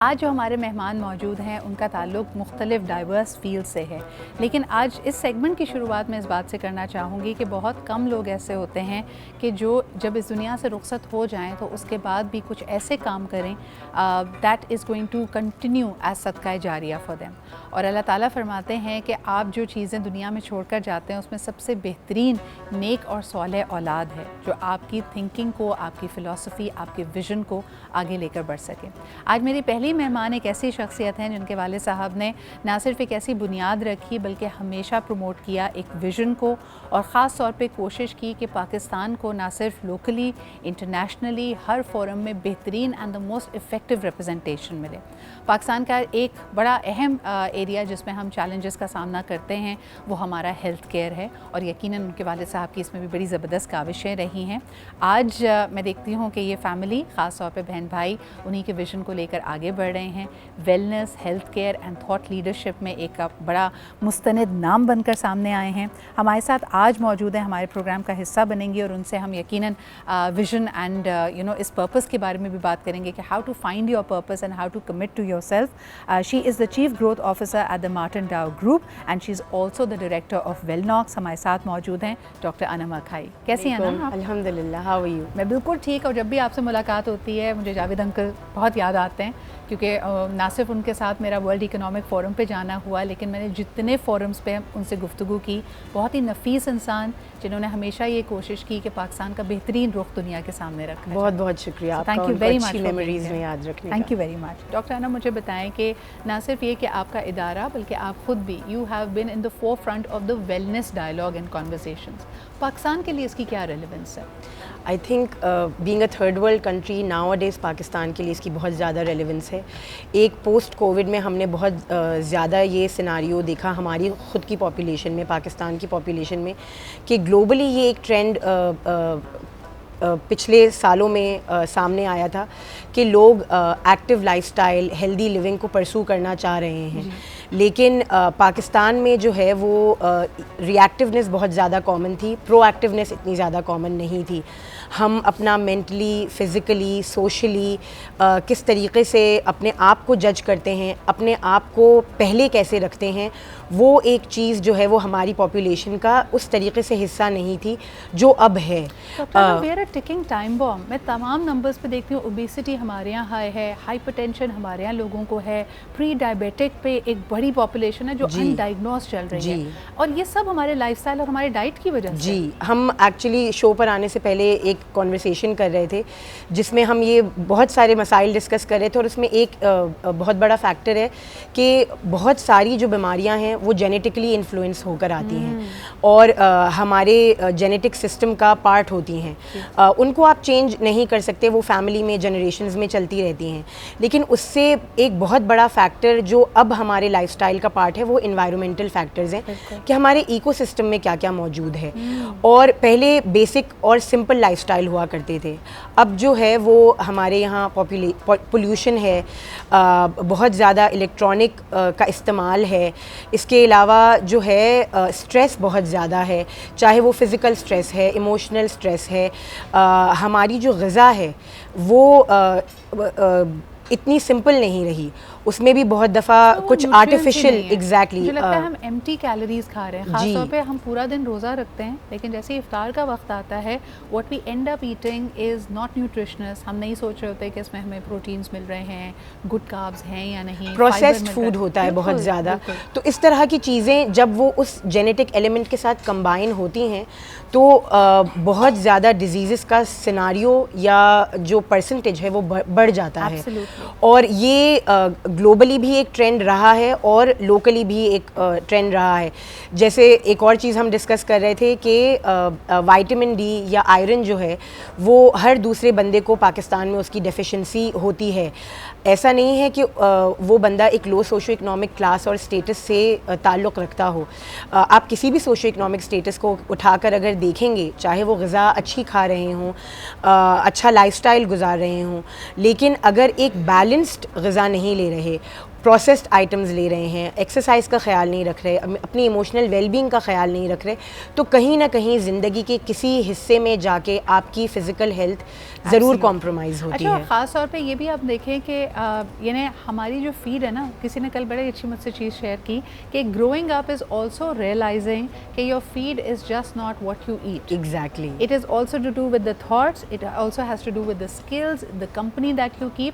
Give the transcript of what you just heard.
आज जो हमारे मेहमान मौजूद हैं उनका ताल्लुक़ मुख्तलिफ़ डाइवर्स फील्ड से है, लेकिन आज इस सेगमेंट की शुरुआत मैं इस बात से करना चाहूँगी कि बहुत कम लोग ऐसे होते हैं कि जो जब इस दुनिया से रुखसत हो जाएं तो उसके बाद भी कुछ ऐसे काम करें that is going to continue as सदका जारिया फॉर देम। और अल्लाह ताला फरमाते हैं कि आप जो चीज़ें दुनिया में छोड़ कर जाते हैं उसमें सबसे बेहतरीन नेक और सौलेह औलाद है जो आपकी थिंकिंग को, आपकी फ़िलासफ़ी, आपके विज़न को आगे लेकर बढ़ सके। आज मेरी पहली मेहमान एक ऐसी शख्सियत हैं जिनके वालिद साहब ने ना सिर्फ एक ऐसी बुनियाद रखी बल्कि हमेशा प्रमोट किया एक विज़न को, और ख़ास तौर पे कोशिश की कि पाकिस्तान को ना सिर्फ लोकली, इंटरनेशनली हर फोरम में बेहतरीन and the most effective representation मिले। पाकिस्तान का एक बड़ा अहम एरिया जिसमें हम चैलेंजेस का सामना करते हैं वो हमारा हेल्थ केयर है, और यकीनन उनके वालिद साहब की इसमें भी बड़ी ज़बरदस्त काविशें रही हैं। आज मैं देखती हूँ कि ये फैमिली, ख़ास तौर पे बहन भाई, उन्हीं के विज़न को लेकर आगे बढ़ रहे हैं। Wellness, health care and thought leadership में एक बड़ा मुस्तनद नाम बनकर सामने आए हैं। हमारे साथ आज मौजूद हैं, हमारे प्रोग्राम का हिस्सा बनेंगी और उनसे हम यकीनन विज़न एंड इस पर्पस के बारे में भी बात करेंगे कि how to find your purpose and how to commit to yourself. She is the chief growth officer at the Martin Dow group and she is also the director of Wellnox. हमारे साथ मौजूद हैं डॉक्टर अनम अखाई। कैसी हैं अनम? अल्हम्दुलिल्लाह, how are you? मैं बिल्कुल ठीक, और जब भी आपसे मुलाकात होती है मुझे जावेद अंकल बहुत याद आते हैं, क्योंकि ना सिर्फ उनके साथ मेरा वर्ल्ड इकोनॉमिक फ़ोरम पे जाना हुआ, लेकिन मैंने जितने फ़ोरम्स पे उनसे गुफ्तगू की, बहुत ही नफीस इंसान जिन्होंने हमेशा ये कोशिश की कि पाकिस्तान का बेहतरीन रुख दुनिया के सामने रखा। बहुत बहुत शुक्रिया, thank you very much, memories में याद रखने। Thank you very much. Doctor Anam, मुझे बताएं कि ना सिर्फ ये कि आपका इदारा बल्कि आप खुद भी, you have been in the forefront of the wellness dialogue and conversations. Pakistan के लिए इसकी क्या रेलेवेंस है? I think being a third world country nowadays Pakistan के लिए इसकी बहुत ज़्यादा रेलेवेंस है। एक पोस्ट कोविड में हमने बहुत ज़्यादा ये सिनारियो देखा हमारी ख़ुद की पॉपुलेशन में, पाकिस्तान की पॉपुलेशन में, कि ग्लोबली ये एक ट्रेंड पिछले सालों में सामने आया था कि लोग एक्टिव लाइफस्टाइल, हेल्दी लिविंग को परसू करना चाह रहे हैं, लेकिन पाकिस्तान में जो है वो रिएक्टिवनेस बहुत ज़्यादा कॉमन थी, प्रोएक्टिवनेस इतनी ज़्यादा कॉमन नहीं थी। हम अपना मेंटली, फ़िज़िकली, सोशली किस तरीके से अपने आप को जज करते हैं, अपने आप को पहले कैसे रखते हैं, वो एक चीज़ जो है वो हमारी पॉपुलेशन का उस तरीके से हिस्सा नहीं थी जो अब है। Ticking time bomb. मैं तमाम नंबर्स पे देखती हूँ, ओबेसिटी हमारे यहाँ हाई है, हाइपरटेंशन हमारे यहाँ लोगों को है, प्री डायबिटिक पे एक बड़ी पॉपुलेशन है जो अनडायग्नोज चल रही है, और ये सब हमारे लाइफस्टाइल और हमारे डाइट की वजह से। जी, हम एक्चुअली शो पर आने से पहले एक कॉन्वर्सेशन कर रहे थे जिसमें हम ये बहुत सारे मसाइल डिस्कस कर रहे थे, और उसमें एक बहुत बड़ा फैक्टर है कि बहुत सारी जो बीमारियां हैं वो जेनेटिकली इन्फ्लुएंस होकर आती हैं और हमारे जेनेटिक सिस्टम का पार्ट होती हैं। उनको आप चेंज नहीं कर सकते, वो फैमिली में जनरेशन्स में चलती रहती हैं, लेकिन उससे एक बहुत बड़ा फैक्टर जो अब हमारे लाइफस्टाइल का पार्ट है वो इन्वायरमेंटल फैक्टर्स हैं कि हमारे इकोसिस्टम में क्या क्या मौजूद है। और पहले बेसिक और सिंपल लाइफस्टाइल हुआ करते थे, अब जो है वो हमारे यहाँ पोल्यूशन है, बहुत ज़्यादा इलेक्ट्रॉनिक का इस्तेमाल है, इसके अलावा जो है स्ट्रेस बहुत ज़्यादा है, चाहे वो फ़िज़िकल स्ट्रेस है, इमोशनल स्ट्रेस है। हमारी जो ग़िज़ा है वो इतनी सिंपल नहीं रही, उसमें भी बहुत दफ़ा कुछ आर्टिफिशियल, एग्जैक्टली मुझे लगता है हम एम्प्टी कैलोरीज खा रहे हैं। खास तौर पे हम पूरा दिन रोज़ा रखते हैं, लेकिन जैसे इफ्तार का वक्त आता है what we end up eating is not nutritious. हम नहीं सोच रहे होते कि इसमें हमें प्रोटीन्स मिल रहे हैं, गुड कार्ब्स हैं या नहीं, प्रोसेस्ड फूड होता है बहुत ज़्यादा। तो इस तरह की चीज़ें जब वो उस जेनेटिक एलिमेंट के साथ कंबाइन होती हैं तो बहुत ज़्यादा डिजीज़ का सिनारियो या जो परसेंटेज है वो बढ़ जाता है। और ये ग्लोबली भी एक ट्रेंड रहा है और लोकली भी एक ट्रेंड रहा है। जैसे एक और चीज़ हम डिस्कस कर रहे थे कि विटामिन डी या आयरन जो है वो हर दूसरे बंदे को पाकिस्तान में उसकी डेफिशिएंसी होती है। ऐसा नहीं है कि वो बंदा एक लो सोशो इकनॉमिक क्लास और स्टेटस से ताल्लुक़ रखता हो। आप किसी भी सोशो इकनॉमिक स्टेटस को उठाकर अगर देखेंगे, चाहे वो ग़िज़ा अच्छी खा रहे हों, अच्छा लाइफस्टाइल गुजार रहे हों, लेकिन अगर एक बैलेंस्ड ग़िज़ा नहीं ले रहे, प्रोसेस्ड आइटम्स ले रहे हैं, एक्सरसाइज का ख्याल नहीं रख रहे, अपनी इमोशनल वेलबींग का ख्याल नहीं रख रहे, तो कहीं ना कहीं ज़िंदगी के किसी हिस्से में जाके आपकी फ़िज़िकल हेल्थ ज़रूर कॉम्प्रोमाइज़ होती है। ख़ास तौर पे ये भी आप देखें कि यानी हमारी जो फीड है ना, किसी ने कल बड़ी अच्छी मुझसे चीज़ शेयर की कि growing up is also realising कि your feed is just not what you eat. Exactly. It is also to do with the thoughts, it also has to do with the skills, the company that you keep.